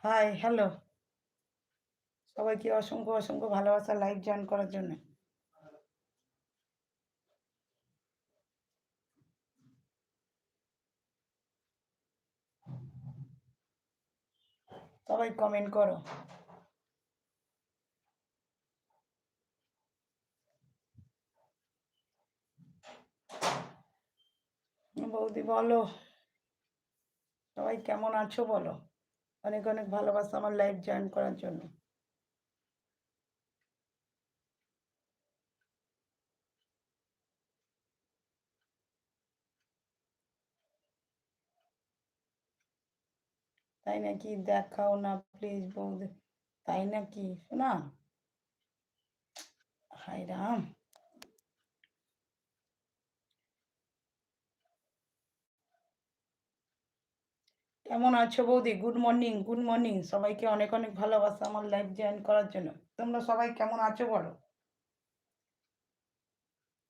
High, hello. সবাইকে অসংখ্য, অসংখ্য ভালোবাসা লাইভ জয়েন করার জন্য। সবাই কমেন্ট করো। বৌদি বলো, সবাই কেমন আছো বলো? অনেক, অনেক ভালোবাসা আমার লাইভ জয়েন করার জন্য। তাই নাকি? দেখাও না প্লিজ বৌদি। তাই নাকি? শোনা? হায় রাম! কেমন আছো বৌদি? Good morning, good morning. সবাইকে অনেক, অনেক ভালোবাসা আমার লাইভ জয়েন করার জন্য। তোমরা সবাই কেমন আছো বলো?